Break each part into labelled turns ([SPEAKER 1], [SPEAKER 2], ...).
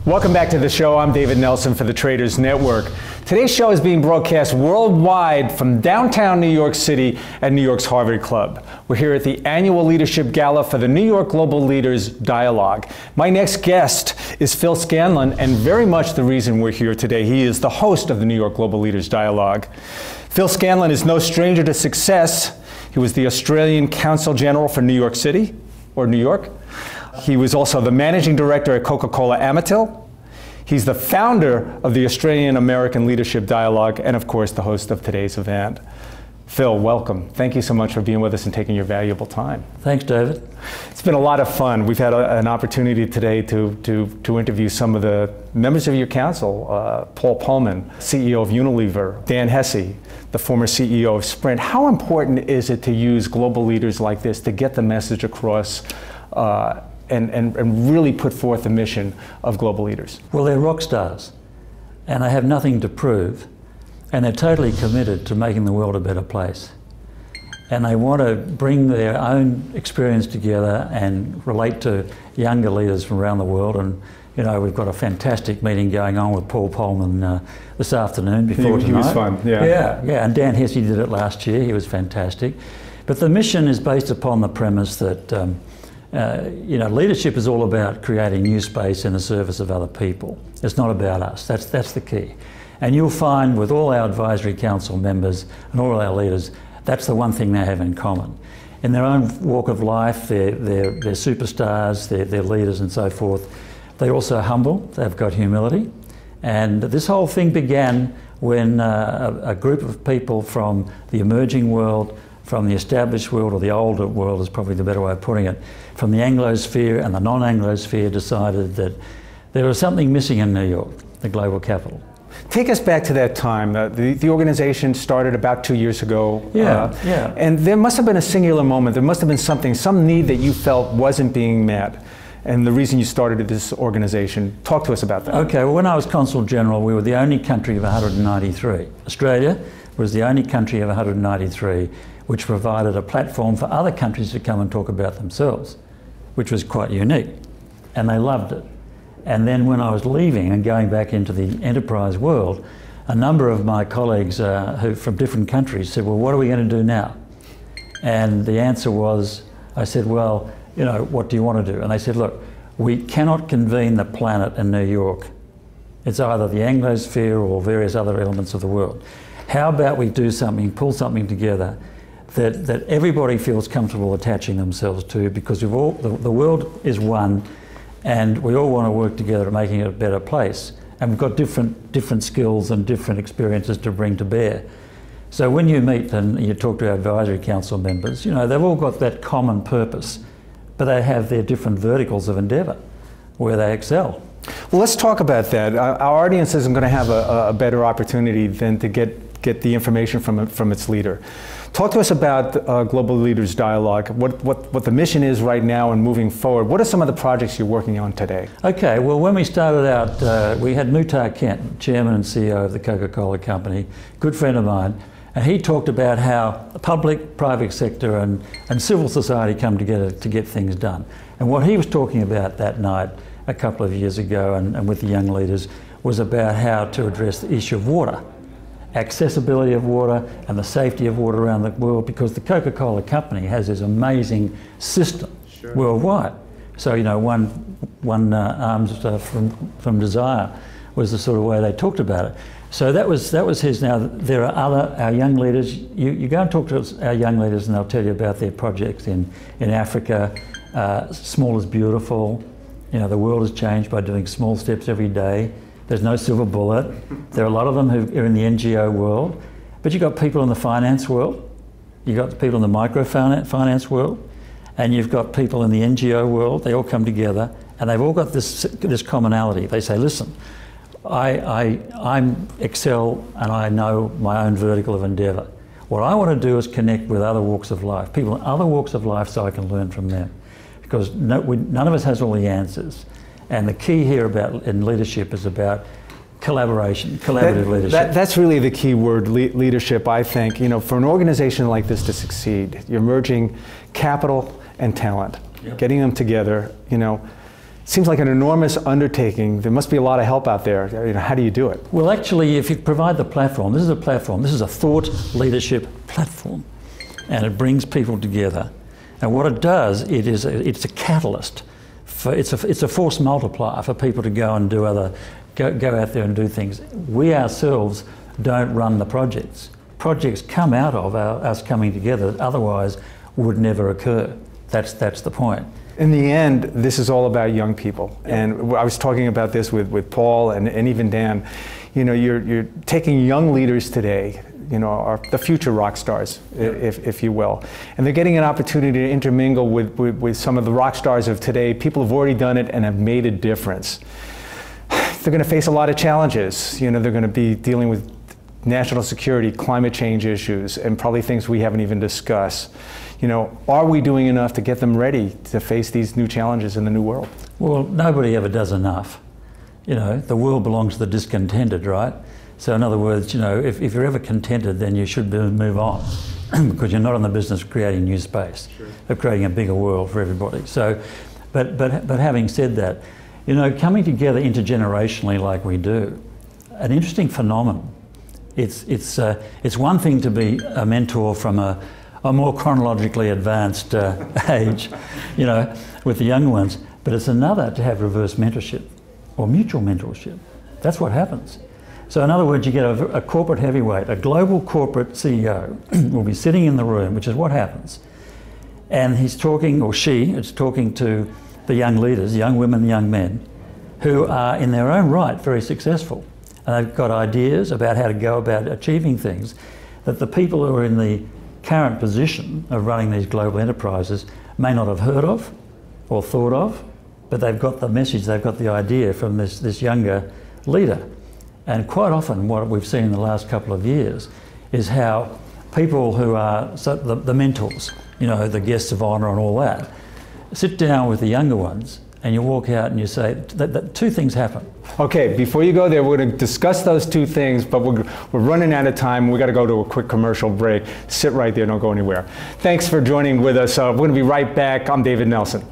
[SPEAKER 1] Welcome back to the show. I'm David Nelson for the Traders Network. Today's show is being broadcast worldwide from downtown New York City at New York's Harvard Club. We're here at the annual leadership gala for the New York Global Leaders Dialogue. My next guest is Phil Scanlan, and very much the reason we're here today. He is the host of the New York Global Leaders Dialogue. Phil Scanlan is no stranger to success. He was the Australian Consul General for New York City, or New York. He was also the managing director at Coca-Cola Amatil. He's the founder of the Australian American Leadership Dialogue, and of course the host of today's event. Phil, welcome. Thank you so much for being with us and taking your valuable time.
[SPEAKER 2] Thanks, David.
[SPEAKER 1] It's been a lot of fun. We've had an opportunity today to interview some of the members of your council, Paul Pullman, CEO of Unilever, Dan Hesse, the former CEO of Sprint. How important is it to use global leaders like this to get the message across and really put forth the mission of global leaders?
[SPEAKER 2] Well, they're rock stars, and they have nothing to prove, and they're totally committed to making the world a better place. And they want to bring their own experience together and relate to younger leaders from around the world. And you know, we've got a fantastic meeting going on with Paul Pullman this afternoon before tonight. He was
[SPEAKER 1] fun, yeah.
[SPEAKER 2] Yeah, and Dan Hesse did it last year. He was fantastic. But the mission is based upon the premise that you know, leadership is all about creating new space in the service of other people. It's not about us. That's the key. And you'll find with all our advisory council members and all our leaders, that's the one thing they have in common. In their own walk of life, they're superstars, they're leaders and so forth. They're also humble, they've got humility. And this whole thing began when a group of people from the emerging world, from the established world, or the older world is probably the better way of putting it, from the Anglosphere and the non-Anglosphere decided that there was something missing in New York, the global capital.
[SPEAKER 1] Take us back to that time. The organization started about 2 years ago.
[SPEAKER 2] Yeah.
[SPEAKER 1] And there must have been a singular moment. There must have been something, some need that you felt wasn't being met. And the reason you started this organization. Talk to us about that.
[SPEAKER 2] Okay, well, when I was Consul General, we were the only country of 193. Australia was the only country of 193 which provided a platform for other countries to come and talk about themselves, which was quite unique. And they loved it. And then when I was leaving and going back into the enterprise world, a number of my colleagues who from different countries said, well, what are we going to do now? And the answer was, I said, well, you know, what do you want to do? And they said, look, we cannot convene the planet in New York. It's either the Anglosphere or various other elements of the world. How about we do something, pull something together that everybody feels comfortable attaching themselves to, because the world is one and we all want to work together at making it a better place. And we've got different skills and different experiences to bring to bear. So when you meet and you talk to our advisory council members, you know, they've all got that common purpose, but they have their different verticals of endeavour where they excel.
[SPEAKER 1] Well, let's talk about that. Our audience isn't going to have a better opportunity than to get the information from its leader. Talk to us about Global Leaders Dialogue, what the mission is right now and moving forward. What are some of the projects you're working on today? Okay,
[SPEAKER 2] well, when we started out, we had Muhtar Kent, Chairman and CEO of the Coca-Cola Company, good friend of mine, and he talked about how the public, private sector and civil society come together to get things done. And what he was talking about that night a couple of years ago and with the young leaders was about how to address the issue of water. Accessibility of water and the safety of water around the world, because the Coca-Cola Company has this amazing system worldwide. So, you know, one arms from desire was the sort of way they talked about it. So that was his. Now there are our young leaders. You go and talk to our young leaders and they'll tell you about their projects in Africa. Small is beautiful. You know, the world has changed by doing small steps every day. There's no silver bullet. There are a lot of them who are in the NGO world, but you've got people in the finance world, you've got people in the microfinance world, and you've got people in the NGO world. They all come together and they've all got this commonality. They say, listen, I'm Excel and I know my own vertical of endeavour. What I want to do is connect with other walks of life, people in other walks of life, so I can learn from them. Because none of us has all the answers. And the key here in leadership is about collaboration, collaborative leadership.
[SPEAKER 1] That's really the key word, leadership, I think. You know, for an organization like this to succeed, you're merging capital and talent, getting them together, you know. Seems like an enormous undertaking. There must be a lot of help out there. How do you do it?
[SPEAKER 2] Well, actually, if you provide the platform, this is a platform. This is a thought leadership platform, and it brings people together. And what it does, it's a catalyst. It's a force multiplier for people to go and go out there and do things. We ourselves don't run the projects. Projects come out of us coming together that otherwise would never occur. That's the point.
[SPEAKER 1] In the end, this is all about young people. And I was talking about this with Paul and even Dan. You're taking young leaders today, are the future rock stars, if you will. And they're getting an opportunity to intermingle with some of the rock stars of today, people who've already done it and have made a difference. They're going to face a lot of challenges. They're going to be dealing with national security, climate change issues, and probably things we haven't even discussed. Are we doing enough to get them ready to face these new challenges in the new world? Well,
[SPEAKER 2] nobody ever does enough. The world belongs to the discontented, right? So in other words, if you're ever contented, then you should move on because you're not in the business of creating new space, of creating a bigger world for everybody. So, but having said that, coming together intergenerationally like we do, an interesting phenomenon. It's one thing to be a mentor from a more chronologically advanced age, with the young ones, but it's another to have reverse mentorship or mutual mentorship. That's what happens. So in other words, you get a corporate heavyweight, a global corporate CEO will be sitting in the room, which is what happens, and he's talking, or she is talking to the young leaders, young women, young men, who are in their own right very successful. And they've got ideas about how to go about achieving things that the people who are in the current position of running these global enterprises may not have heard of or thought of, but they've got the message, they've got the idea from this younger leader. And quite often what we've seen in the last couple of years is how people who are the mentors, the guests of honour and all that, sit down with the younger ones and you walk out and you say, that two things happen. Okay, before you go there, we're going to discuss those two things, but we're running out of time. We've got to go to a quick commercial break. Sit right there, don't go anywhere. Thanks for joining with us. We're going to be right back. I'm David Nelson.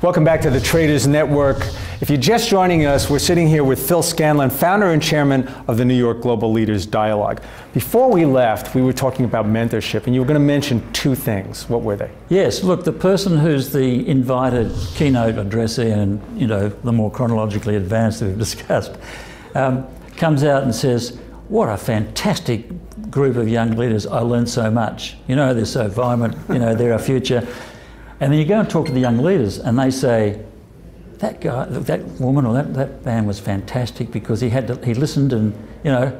[SPEAKER 2] Welcome back to the Traders Network. If you're just joining us, we're sitting here with Phil Scanlan, founder and chairman of the New York Global Leaders Dialogue. Before we left, we were talking about mentorship, and you were going to mention two things. What were they? Yes, look, the person who's the invited keynote addressee and, the more chronologically advanced that we've discussed, comes out and says, what a fantastic group of young leaders. I learned so much. They're so vibrant, they're our future. And then you go and talk to the young leaders and they say, that guy, that woman or that man was fantastic because he listened and,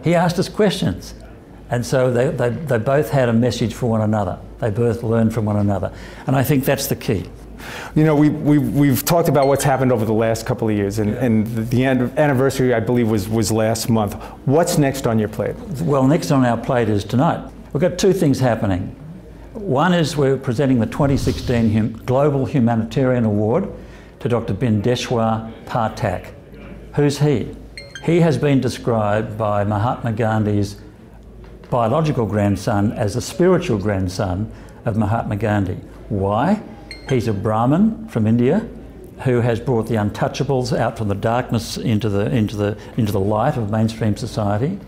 [SPEAKER 2] he asked us questions. And so they both had a message for one another. They both learned from one another. And I think that's the key. We've talked about what's happened over the last couple of years, and the anniversary, I believe, was last month. What's next on your plate? Well, next on our plate is tonight. We've got two things happening. One is we're presenting the 2016 Global Humanitarian Award to Dr. Bindeshwar Pathak. Who's he? He has been described by Mahatma Gandhi's biological grandson as the spiritual grandson of Mahatma Gandhi. Why? He's a Brahmin from India who has brought the untouchables out from the darkness into the light of mainstream society.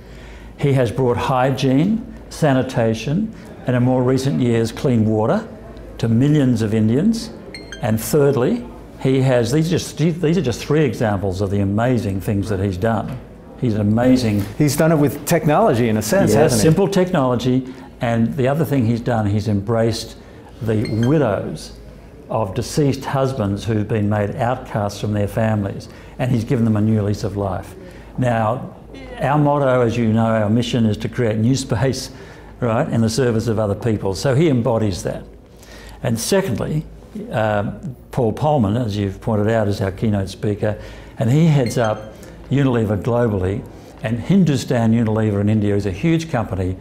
[SPEAKER 2] He has brought hygiene, sanitation, and in more recent years, clean water to millions of Indians. And thirdly, he has, these are just three examples of the amazing things that he's done. He's amazing. He's done it with technology in a sense, hasn't he? Simple technology. And the other thing he's done, he's embraced the widows of deceased husbands who've been made outcasts from their families, and he's given them a new lease of life. Now, our motto, as you know, our mission is to create new space, right, in the service of other people. So he embodies that. And secondly, Paul Polman, as you've pointed out, is our keynote speaker, and he heads up Unilever globally, and Hindustan Unilever in India is a huge company,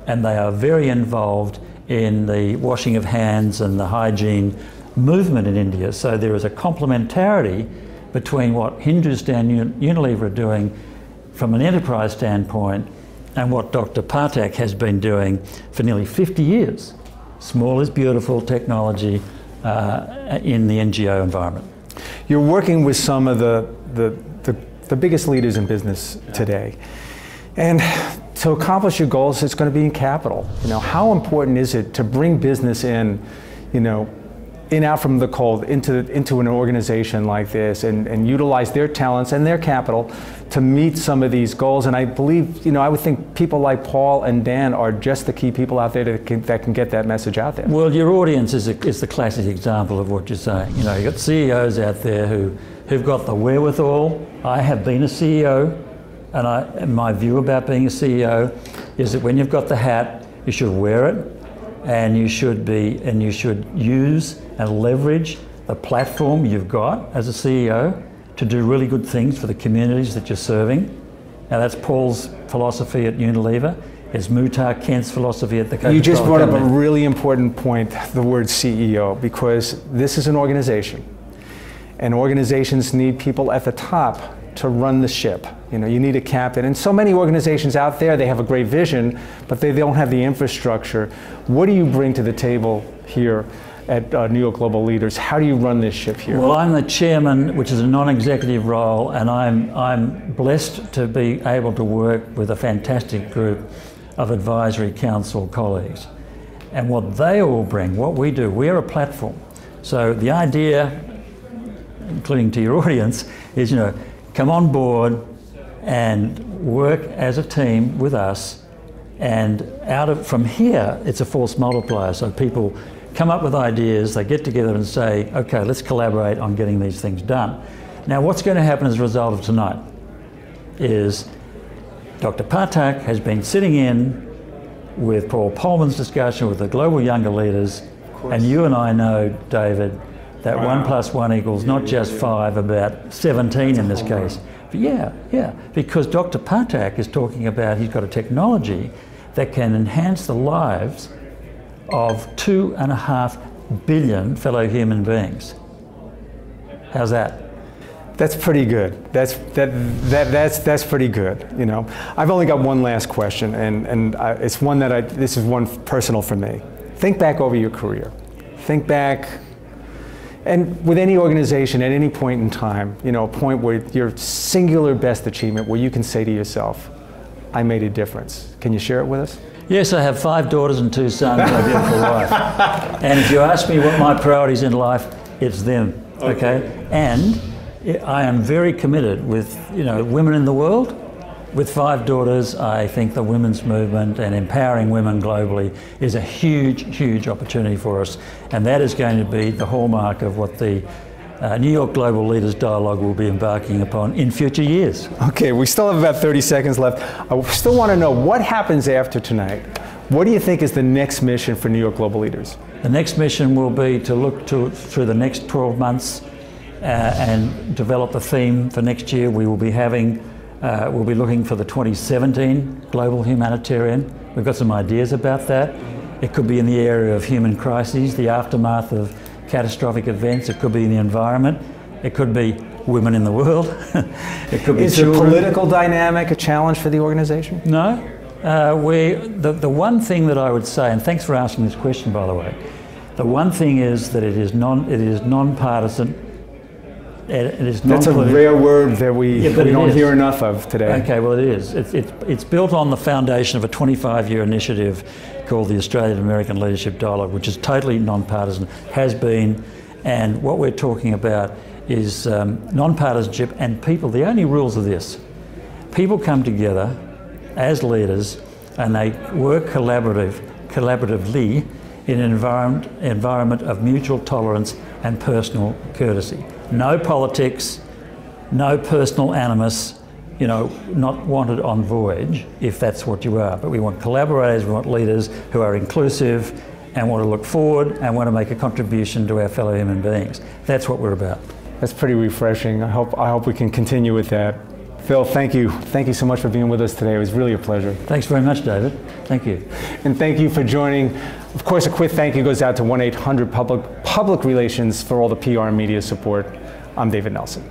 [SPEAKER 2] and they are very involved in the washing of hands and the hygiene movement in India. So there is a complementarity between what Hindustan Unilever are doing from an enterprise standpoint and what Dr. Pathak has been doing for nearly 50 years small is beautiful technology in the NGO environment.
[SPEAKER 1] You're working with some of the biggest leaders in business today. And to accomplish your goals, it's going to be in capital. You know, how important is it to bring business in, you know, in out from the cold into an organization like this and utilize their talents and their capital to meet some of these goals? And I believe, you know, I would think people like Paul and Dan are just the key people out there that can get that message out there.
[SPEAKER 2] Well, your audience is the classic example of what you're saying. You know, you've got CEOs out there who've got the wherewithal. I have been a CEO, and my view about being a CEO is that when you've got the hat, you should wear it, and you should use and leverage the platform you've got as a CEO to do really good things for the communities that you're serving. Now that's Paul's philosophy at Unilever. It's Muhtar Kent's philosophy at the Coca-Cola
[SPEAKER 1] You just brought
[SPEAKER 2] company.
[SPEAKER 1] up a really important point, the word CEO, because this is an organization, and organizations need people at the top to run the ship. You know, you need a captain. And so many organizations out there, they have a great vision, but they don't have the infrastructure. What do you bring to the table here at New York Global Leaders? How do you run this ship here?
[SPEAKER 2] Well, I'm the chairman, which is a non-executive role, and I'm blessed to be able to work with a fantastic group of advisory council colleagues. And what they all bring, what we do, we're a platform. So the idea, including to your audience, is, you know, come on board and work as a team with us, and from here it's a force multiplier. So people come up with ideas, they get together and say, okay, let's collaborate on getting these things done. Now what's going to happen as a result of tonight is Dr. Pathak has been sitting in with Paul Polman's discussion with the global younger leaders, and you and I know, David, that 1 + 1 equals not just 5, about 17 in this case. But yeah, because Dr. Pathak is talking about, he's got a technology that can enhance the lives of 2.5 billion fellow human beings. How's that?
[SPEAKER 1] That's pretty good. That's pretty good. You know, I've only got one last question, and it's one this is one personal for me. Think back over your career. Think back. And with any organization at any point in time, you know, a point where your singular best achievement, where you can say to yourself, I made a difference. Can you share it with us?
[SPEAKER 2] Yes, I have 5 daughters and 2 sons and a beautiful wife. And if you ask me what my priorities in life, it's them, okay? And I am very committed with, you know, women in the world. With 5 daughters, I think the women's movement and empowering women globally is a huge, huge opportunity for us. And that is going to be the hallmark of what the New York Global Leaders Dialogue will be embarking upon in future years.
[SPEAKER 1] Okay, we still have about 30 seconds left. I still want to know what happens after tonight. What do you think is the next mission for New York Global Leaders?
[SPEAKER 2] The next mission will be to look through the next 12 months and develop a theme for next year. We will be having we'll be looking for the 2017 Global Humanitarian. We've got some ideas about that. It could be in the area of human crises, the aftermath of catastrophic events. It could be in the environment. It could be women in the world. It could be
[SPEAKER 1] Is the political dynamic a challenge for the organization?
[SPEAKER 2] No. The one thing that I would say, and thanks for asking this question, by the way, the one thing is that it is non-partisan.
[SPEAKER 1] That's a rare word that we don't hear enough of today.
[SPEAKER 2] Okay, well it is. It's built on the foundation of a 25-year initiative called the Australian American Leadership Dialogue, which is totally non-partisan, has been, and what we're talking about is non-partisanship and people. The only rules are this: people come together as leaders and they work collaboratively in an environment of mutual tolerance and personal courtesy. No politics, no personal animus, you know, not wanted on voyage if that's what you are. But we want collaborators, we want leaders who are inclusive and want to look forward and want to make a contribution to our fellow human beings. That's what we're about.
[SPEAKER 1] That's pretty refreshing. I hope we can continue with that. Phil, thank you. Thank you so much for being with us today. It was really a pleasure.
[SPEAKER 2] Thanks very much, David. Thank you.
[SPEAKER 1] And thank you for joining. Of course, a quick thank you goes out to 1-800 Public Relations for all the PR and media support. I'm David Nelson.